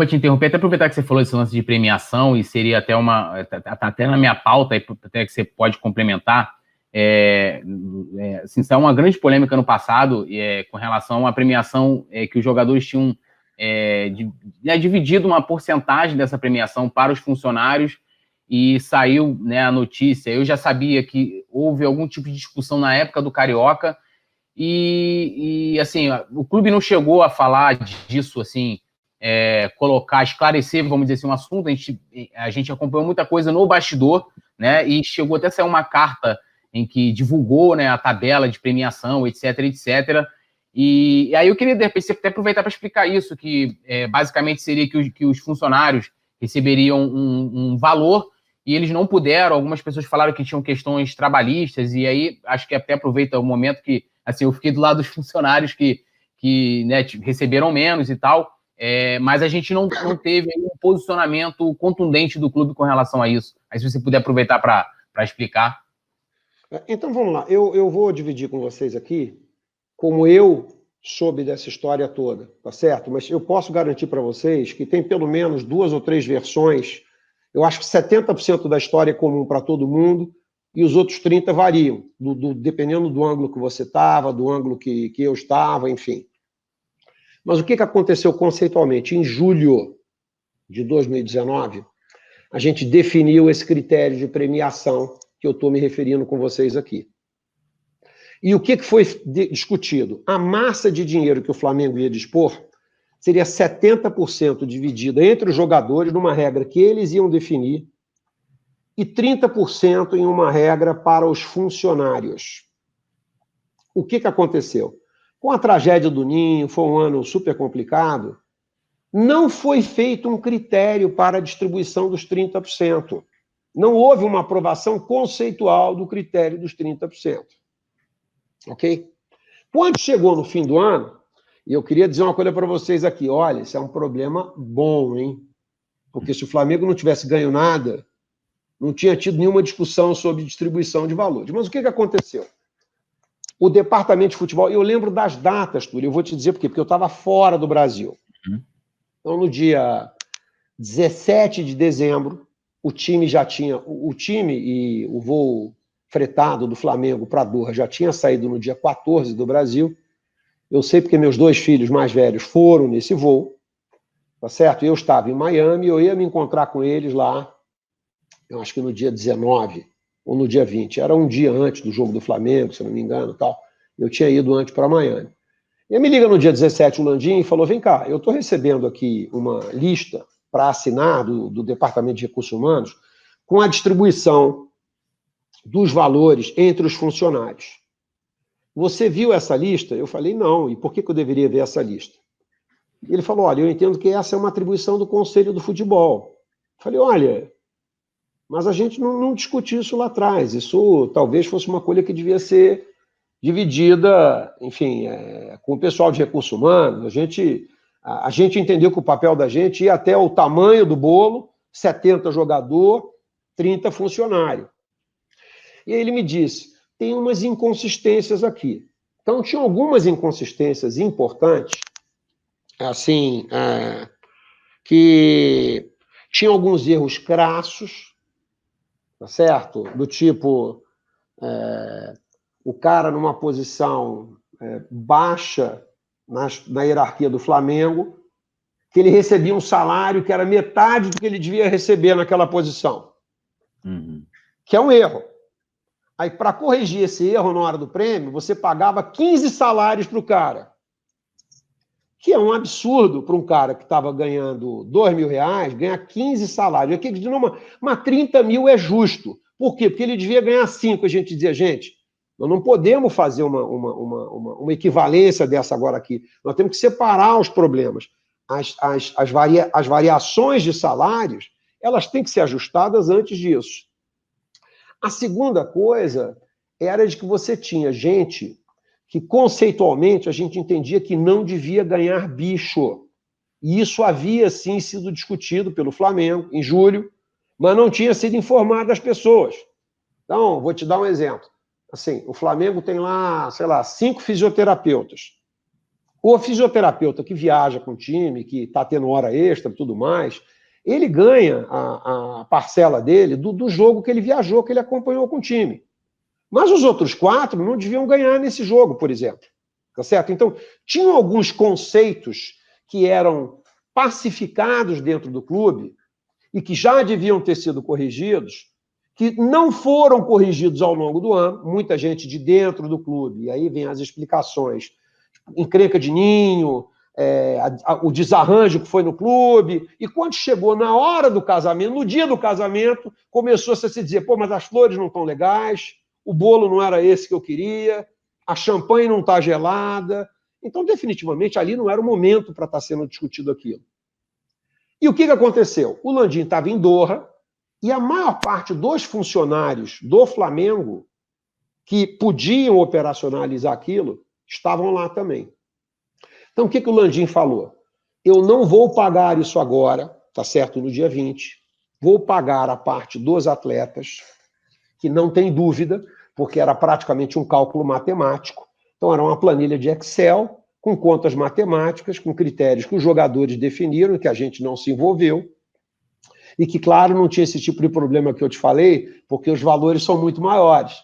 te interromper, até aproveitar que você falou esse lance de premiação, e seria até até na minha pauta, até que você pode complementar, assim, saiu uma grande polêmica no passado com relação à premiação que os jogadores tinham dividido uma porcentagem dessa premiação para os funcionários, e saiu, né, a notícia. Eu já sabia que houve algum tipo de discussão na época do Carioca, e assim, o clube não chegou a falar disso, assim, esclarecer, vamos dizer assim, um assunto. A gente acompanhou muita coisa no bastidor, né, e chegou até a sair uma carta em que divulgou, né, a tabela de premiação, etc, etc. E aí eu queria, de repente, até aproveitar para explicar isso, que basicamente seria que os funcionários receberiam um valor, e eles não puderam. Algumas pessoas falaram que tinham questões trabalhistas, e aí acho que até aproveita o momento que, assim, eu fiquei do lado dos funcionários que né, receberam menos e tal, mas a gente não teve um posicionamento contundente do clube com relação a isso. Aí, se você puder aproveitar para explicar. Então, vamos lá. Eu vou dividir com vocês aqui como eu soube dessa história toda, tá certo? Mas eu posso garantir para vocês que tem pelo menos 2 ou 3 versões. Eu acho que 70% da história é comum para todo mundo, e os outros 30% variam, dependendo do ângulo que você estava, do ângulo que eu estava, enfim. Mas o que aconteceu conceitualmente? Em julho de 2019, a gente definiu esse critério de premiação que eu estou me referindo com vocês aqui. E o que foi discutido? A massa de dinheiro que o Flamengo ia dispor seria 70% dividida entre os jogadores, numa regra que eles iam definir, e 30% em uma regra para os funcionários. O que aconteceu? Com a tragédia do Ninho, foi um ano super complicado, não foi feito um critério para a distribuição dos 30%. Não houve uma aprovação conceitual do critério dos 30%. Ok? Quando chegou no fim do ano, e eu queria dizer uma coisa para vocês aqui, olha, isso é um problema bom, hein? Porque se o Flamengo não tivesse ganho nada, não tinha tido nenhuma discussão sobre distribuição de valores. Mas o que aconteceu? O departamento de futebol, eu lembro das datas, Túlio, eu vou te dizer por quê, porque eu estava fora do Brasil. Então, no dia 17 de dezembro, o time já tinha, o time e o voo fretado do Flamengo para Doha já tinha saído no dia 14 do Brasil. Eu sei porque meus 2 filhos mais velhos foram nesse voo, tá certo? Eu estava em Miami, eu ia me encontrar com eles lá, eu acho que no dia 19 ou no dia 20. Era um dia antes do jogo do Flamengo, se não me engano, tal. Eu tinha ido antes para Miami. E me liga no dia 17 o Landim e falou, vem cá, eu estou recebendo aqui uma lista para assinar do Departamento de Recursos Humanos com a distribuição dos valores entre os funcionários. Você viu essa lista? Eu falei, não. E por que eu deveria ver essa lista? Ele falou, olha, eu entendo que essa é uma atribuição do Conselho do Futebol. Eu falei, olha, mas a gente não discutiu isso lá atrás. Isso talvez fosse uma coisa que devia ser dividida, enfim, com o pessoal de recursos humanos. A gente entendeu que o papel da gente ia até o tamanho do bolo, 70 jogador, 30 funcionário. E aí ele me disse, tem umas inconsistências aqui. Então, tinha algumas inconsistências importantes, assim, que tinha alguns erros crassos, tá certo? Do tipo, o cara numa posição baixa na hierarquia do Flamengo, que ele recebia um salário que era metade do que ele devia receber naquela posição. Que é um erro. Aí, para corrigir esse erro na hora do prêmio, você pagava 15 salários para o cara. Que é um absurdo para um cara que estava ganhando R$2.000, ganhar 15 salários. Aqui, mas 30 mil é justo. Por quê? Porque ele devia ganhar 5. A gente dizia, gente, nós não podemos fazer uma equivalência dessa agora aqui. Nós temos que separar os problemas. As variações de salários, elas têm que ser ajustadas antes disso. A segunda coisa era de que você tinha gente que, conceitualmente, a gente entendia que não devia ganhar bicho. E isso havia, sim, sido discutido pelo Flamengo, em julho, mas não tinha sido informado às pessoas. Então, vou te dar um exemplo. Assim, o Flamengo tem lá, sei lá, 5 fisioterapeutas. O fisioterapeuta que viaja com o time, que está tendo hora extra e tudo mais, ele ganha a parcela dele do jogo que ele viajou, que ele acompanhou com o time. Mas os outros 4 não deviam ganhar nesse jogo, por exemplo. Tá certo? Então, tinham alguns conceitos que eram pacificados dentro do clube e que já deviam ter sido corrigidos, que não foram corrigidos ao longo do ano. Muita gente de dentro do clube, e aí vem as explicações, encrenca de ninho, o desarranjo que foi no clube, e quando chegou na hora do casamento, no dia do casamento, começou-se a se dizer, pô, mas as flores não estão legais, o bolo não era esse que eu queria, a champanhe não está gelada. Então, definitivamente, ali não era o momento para estar sendo discutido aquilo. E o que aconteceu? O Landim estava em Doha, e a maior parte dos funcionários do Flamengo que podiam operacionalizar aquilo, estavam lá também. Então, o que o Landim falou? Eu não vou pagar isso agora, tá certo, no dia 20, vou pagar a parte dos atletas, que não tem dúvida, porque era praticamente um cálculo matemático. Então, era uma planilha de Excel, com contas matemáticas, com critérios que os jogadores definiram, que a gente não se envolveu, e que, claro, não tinha esse tipo de problema que eu te falei, porque os valores são muito maiores.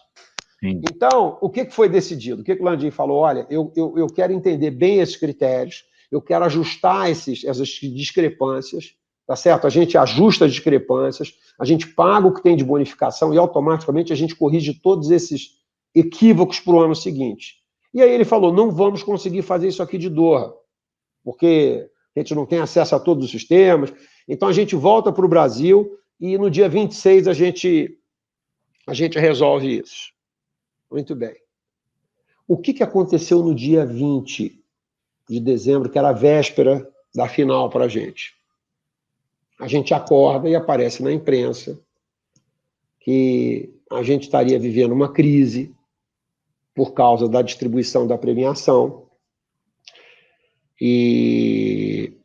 Sim. Então, o que foi decidido? O que o Landim falou? Olha, eu quero entender bem esses critérios, eu quero ajustar essas discrepâncias, tá certo? A gente ajusta as discrepâncias, a gente paga o que tem de bonificação e automaticamente a gente corrige todos esses equívocos para o ano seguinte. E aí ele falou, não vamos conseguir fazer isso aqui de Doha, porque a gente não tem acesso a todos os sistemas, então a gente volta para o Brasil e no dia 26 a gente resolve isso. Muito bem. O que aconteceu no dia 20 de dezembro, que era a véspera da final para a gente? A gente acorda e aparece na imprensa que a gente estaria vivendo uma crise por causa da distribuição da premiação e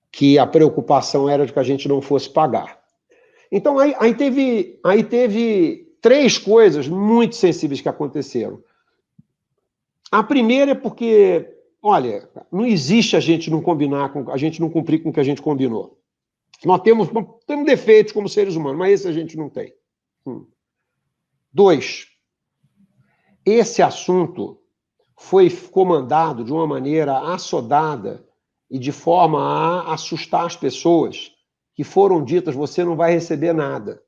que a preocupação era de que a gente não fosse pagar. Então, aí teve 3 coisas muito sensíveis que aconteceram. A primeira é porque, olha, não existe a gente não cumprir com o que a gente combinou. Nós temos defeitos como seres humanos, mas esse a gente não tem. 2, esse assunto foi comandado de uma maneira assodada e de forma a assustar as pessoas que foram ditas, você não vai receber nada.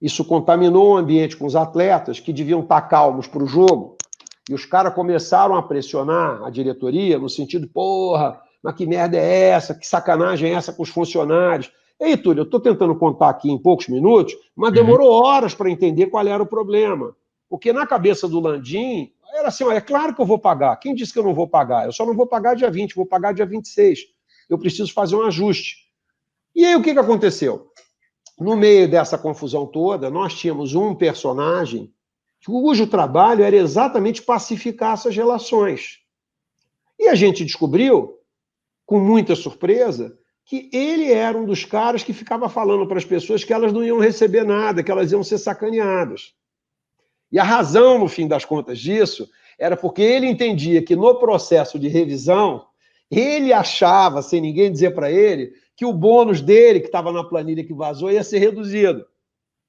Isso contaminou o ambiente com os atletas que deviam estar calmos para o jogo, e os caras começaram a pressionar a diretoria no sentido, porra, mas que merda é essa? Que sacanagem é essa com os funcionários? Ei, Túlio, eu estou tentando contar aqui em poucos minutos, mas demorou horas para entender qual era o problema. Porque na cabeça do Landim, era assim, é claro que eu vou pagar. Quem disse que eu não vou pagar? Eu só não vou pagar dia 20, vou pagar dia 26. Eu preciso fazer um ajuste. E aí o que aconteceu? No meio dessa confusão toda, nós tínhamos um personagem cujo trabalho era exatamente pacificar essas relações. E a gente descobriu, com muita surpresa, que ele era um dos caras que ficava falando para as pessoas que elas não iam receber nada, que elas iam ser sacaneadas. E a razão, no fim das contas, disso era porque ele entendia que no processo de revisão, ele achava, sem ninguém dizer para ele, que o bônus dele, que estava na planilha que vazou, ia ser reduzido.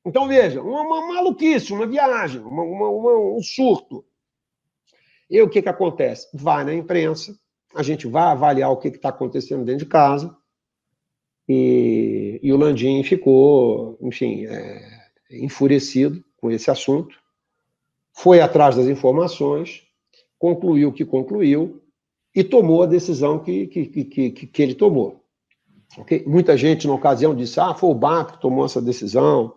Então, veja, uma maluquice, uma viagem, um surto. E o que acontece? Vai na imprensa, a gente vai avaliar o que está acontecendo dentro de casa, e o Landim ficou, enfim, enfurecido com esse assunto, foi atrás das informações, concluiu o que concluiu e tomou a decisão que ele tomou. Okay? Muita gente, na ocasião, disse, foi o BAP que tomou essa decisão.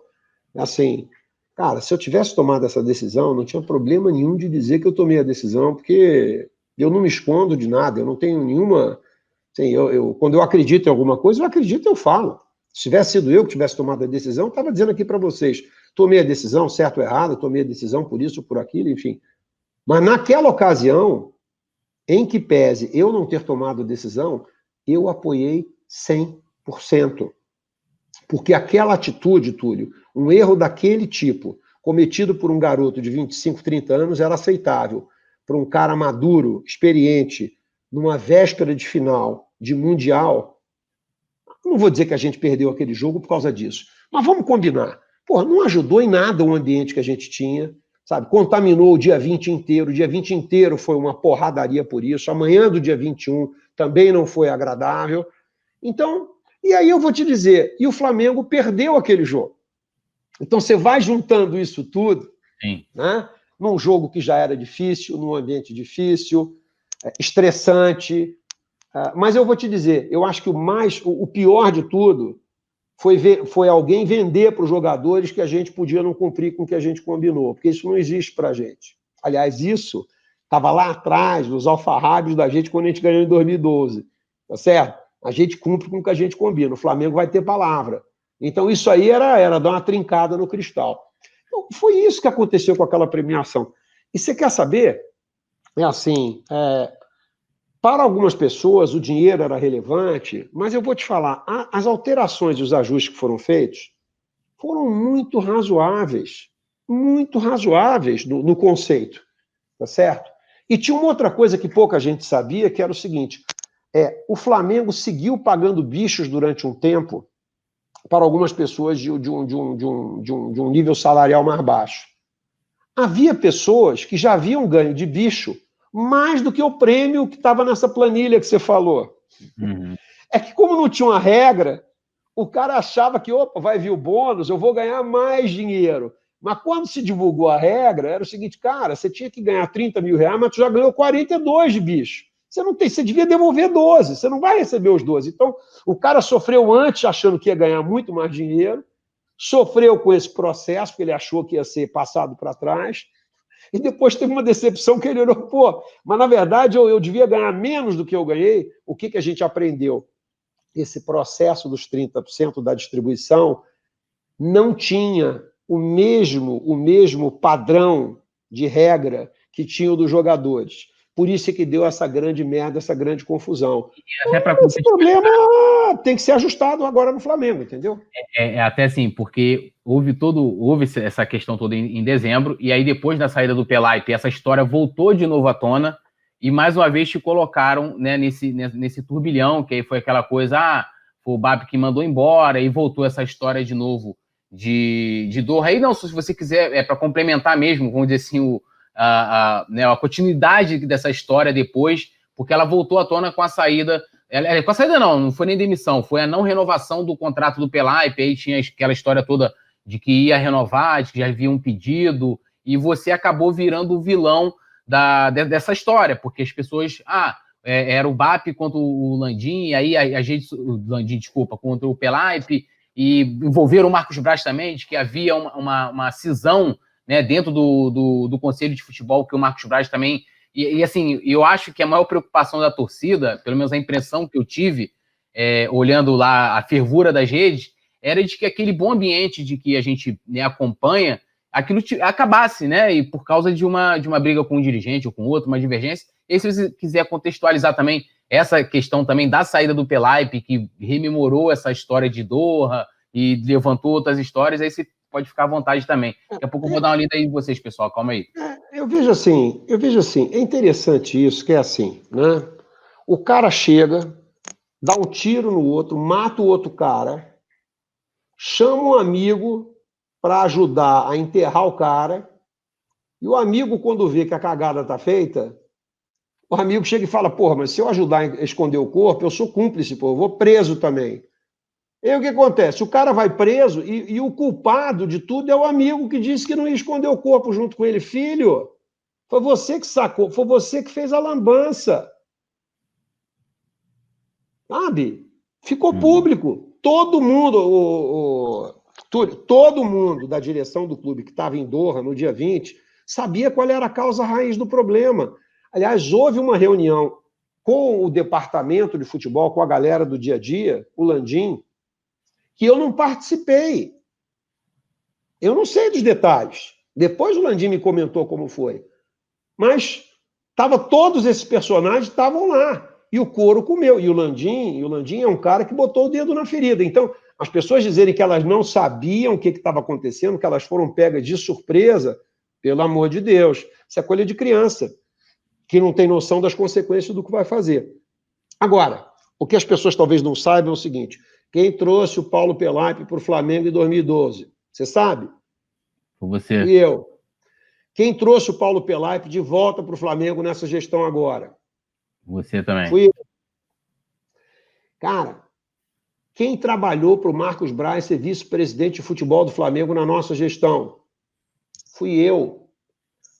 Assim, cara, se eu tivesse tomado essa decisão, não tinha problema nenhum de dizer que eu tomei a decisão, porque eu não me escondo de nada, eu não tenho nenhuma... Assim, quando eu acredito em alguma coisa, eu acredito e eu falo. Se tivesse sido eu que tivesse tomado a decisão, eu estava dizendo aqui para vocês, tomei a decisão, certo ou errado, tomei a decisão por isso, por aquilo, enfim. Mas naquela ocasião, em que pese eu não ter tomado a decisão, eu apoiei 100%. Porque aquela atitude, Túlio, um erro daquele tipo, cometido por um garoto de 25, 30 anos, era aceitável. Para um cara maduro, experiente, numa véspera de final de Mundial, não vou dizer que a gente perdeu aquele jogo por causa disso, mas vamos combinar. Pô, não ajudou em nada o ambiente que a gente tinha, sabe? Contaminou o dia 20 inteiro, o dia 20 inteiro foi uma porradaria por isso, amanhã do dia 21 também não foi agradável. Então, e aí eu vou te dizer, e o Flamengo perdeu aquele jogo. Então você vai juntando isso tudo, né? Num jogo que já era difícil, num ambiente difícil, estressante, mas eu vou te dizer, eu acho que o pior de tudo foi alguém vender para os jogadores que a gente podia não cumprir com o que a gente combinou, porque isso não existe para a gente. Aliás, isso estava lá atrás, nos alfarrábios da gente, quando a gente ganhou em 2012, tá certo? A gente cumpre com o que a gente combina, o Flamengo vai ter palavra. Então, isso aí era dar uma trincada no cristal. Então, foi isso que aconteceu com aquela premiação. E você quer saber? É assim, para algumas pessoas o dinheiro era relevante, mas eu vou te falar, as alterações e os ajustes que foram feitos foram muito razoáveis no conceito, tá certo? E tinha uma outra coisa que pouca gente sabia, que era o seguinte, o Flamengo seguiu pagando bichos durante um tempo para algumas pessoas de um nível salarial mais baixo. Havia pessoas que já haviam ganho de bicho mais do que o prêmio que estava nessa planilha que você falou. Uhum. É que como não tinha uma regra, o cara achava que, opa, vai vir o bônus, eu vou ganhar mais dinheiro. Mas quando se divulgou a regra, era o seguinte, cara, você tinha que ganhar 30 mil reais, mas tu já ganhou 42 de bicho. Você devia devolver 12, você não vai receber os 12. Então, o cara sofreu antes achando que ia ganhar muito mais dinheiro, sofreu com esse processo, porque ele achou que ia ser passado para trás, e depois teve uma decepção que ele olhou, pô, mas na verdade eu devia ganhar menos do que eu ganhei. O que a gente aprendeu? Esse processo dos 30% da distribuição não tinha o mesmo padrão de regra que tinha o dos jogadores. Por isso é que deu essa grande merda, essa grande confusão. Esse problema tem que ser ajustado agora no Flamengo, entendeu? Até assim, porque houve essa questão toda em dezembro, e aí depois da saída do Pelaipe, essa história voltou de novo à tona, e mais uma vez te colocaram, né, nesse turbilhão, que aí foi aquela coisa, foi o BAP que mandou embora, e voltou essa história de novo de dor. Aí não, se você quiser, para complementar mesmo, vamos dizer assim, a continuidade dessa história depois, porque ela voltou à tona com a saída. Com a saída não foi nem demissão, foi a não renovação do contrato do Pelaipe, aí tinha aquela história toda de que ia renovar, de que já havia um pedido, e você acabou virando o vilão dessa história, porque as pessoas, era o BAP contra o Landim, e aí a gente, o Landim, desculpa, contra o Pelaipe, e envolveram o Marcos Braz também, de que havia uma cisão, né, dentro do Conselho de Futebol, que o Marcos Braz também... E assim, eu acho que a maior preocupação da torcida, pelo menos a impressão que eu tive, olhando lá a fervura das redes, era de que aquele bom ambiente de que a gente, né, acompanha, aquilo acabasse, né? E por causa de uma briga com um dirigente ou com outro, uma divergência. E se você quiser contextualizar também essa questão também da saída do Pelaipe, que rememorou essa história de Doha e levantou outras histórias, aí você pode ficar à vontade também. Daqui a pouco eu vou dar uma lida aí de vocês, pessoal. Calma aí. Eu vejo assim, é interessante isso, que é assim, né? O cara chega, dá um tiro no outro, mata o outro cara, chama um amigo para ajudar a enterrar o cara, e o amigo, quando vê que a cagada tá feita, o amigo chega e fala, porra, mas se eu ajudar a esconder o corpo, eu sou cúmplice, pô, eu vou preso também. E aí o que acontece? O cara vai preso e o culpado de tudo é o amigo que disse que não ia esconder o corpo junto com ele. Filho, foi você que sacou, foi você que fez a lambança. Sabe? Ficou público. Todo mundo, todo mundo da direção do clube que estava em Doha no dia 20 sabia qual era a causa raiz do problema. Aliás, houve uma reunião com o departamento de futebol, com a galera do dia a dia, o Landim, que eu não participei. Eu não sei dos detalhes. Depois o Landim me comentou como foi. Mas todos esses personagens estavam lá. E o couro comeu. E o Landim é um cara que botou o dedo na ferida. Então, as pessoas dizerem que elas não sabiam o que estava acontecendo, que elas foram pegas de surpresa, pelo amor de Deus, isso é coisa de criança. que não tem noção das consequências do que vai fazer. Agora, o que as pessoas talvez não saibam é o seguinte: quem trouxe o Paulo Pelaipe para o Flamengo em 2012? Você sabe? Foi você. Fui eu. Quem trouxe o Paulo Pelaipe de volta para o Flamengo nessa gestão agora? Você também. Fui eu. Cara, quem trabalhou para o Marcos Braz ser vice-presidente de futebol do Flamengo na nossa gestão? Fui eu.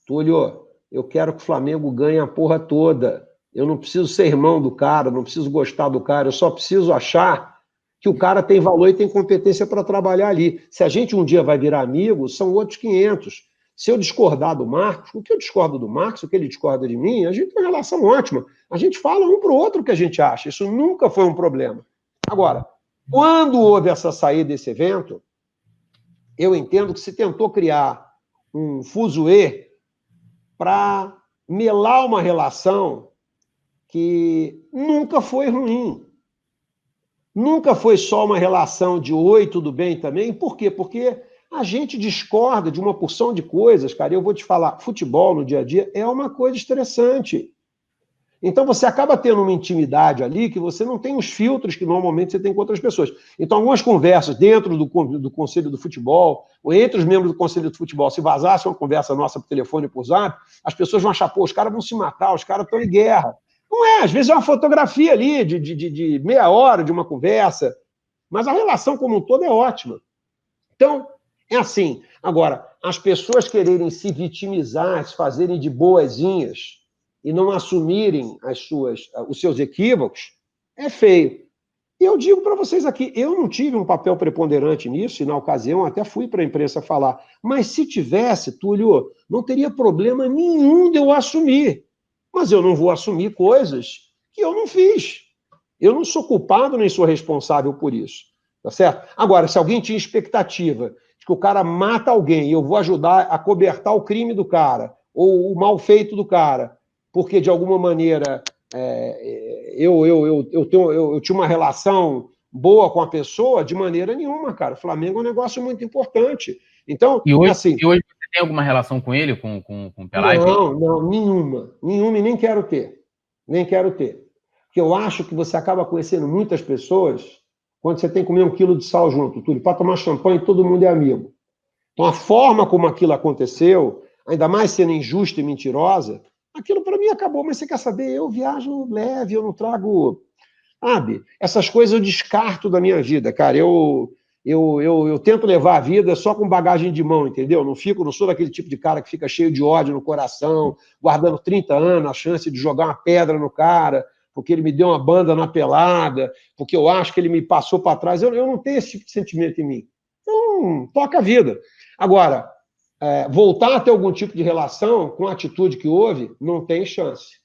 Túlio, eu quero que o Flamengo ganhe a porra toda. Eu não preciso ser irmão do cara, não preciso gostar do cara, eu só preciso achar que o cara tem valor e tem competência para trabalhar ali. Se a gente um dia vai virar amigo, são outros 500. Se eu discordar do Marcos, o que eu discordo do Marcos, o que ele discorda de mim, a gente tem uma relação ótima. A gente fala um para o outro o que a gente acha. Isso nunca foi um problema. Agora, quando houve essa saída desse evento, eu entendo que se tentou criar um fuzuê para melar uma relação que nunca foi ruim. Nunca foi só uma relação de oi, tudo bem também. Por quê? Porque a gente discorda de uma porção de coisas, cara. Eu vou te falar, futebol no dia a dia é uma coisa estressante. Então você acaba tendo uma intimidade ali que você não tem os filtros que normalmente você tem com outras pessoas. Então algumas conversas dentro do Conselho do Futebol, ou entre os membros do Conselho do Futebol, se vazasse uma conversa nossa por telefone e por zap, as pessoas vão achar, pô, os caras vão se matar, os caras estão em guerra. Não é, às vezes é uma fotografia ali de meia hora de uma conversa, mas a relação como um todo é ótima. Então, é assim. Agora, as pessoas quererem se vitimizar, se fazerem de boazinhas e não assumirem os seus equívocos, é feio. E eu digo para vocês aqui, eu não tive um papel preponderante nisso, e na ocasião até fui para a imprensa falar, mas se tivesse, Túlio, não teria problema nenhum de eu assumir. Mas eu não vou assumir coisas que eu não fiz. Eu não sou culpado nem sou responsável por isso. Tá certo? Agora, se alguém tinha expectativa de que o cara mata alguém e eu vou ajudar a cobertar o crime do cara, ou o mal feito do cara, porque de alguma maneira eu tinha uma relação boa com a pessoa, de maneira nenhuma, cara. O Flamengo é um negócio muito importante. Então, E hoje, assim, você tem alguma relação com ele, com o Pelaipe? Não, nenhuma. Nenhuma e nem quero ter. Nem quero ter. Porque eu acho que você acaba conhecendo muitas pessoas quando você tem que comer 1 quilo de sal junto, tudo. Para tomar champanhe, todo mundo é amigo. Então, a forma como aquilo aconteceu, ainda mais sendo injusta e mentirosa, aquilo para mim acabou. Mas você quer saber? Eu viajo leve, eu não trago... Sabe? Essas coisas eu descarto da minha vida, cara. Eu tento levar a vida só com bagagem de mão, entendeu? Não sou daquele tipo de cara que fica cheio de ódio no coração, guardando 30 anos a chance de jogar uma pedra no cara, porque ele me deu uma banda na pelada, porque eu acho que ele me passou para trás. Eu não tenho esse tipo de sentimento em mim. Então, toca a vida. Agora, voltar a ter algum tipo de relação com a atitude que houve, não tem chance.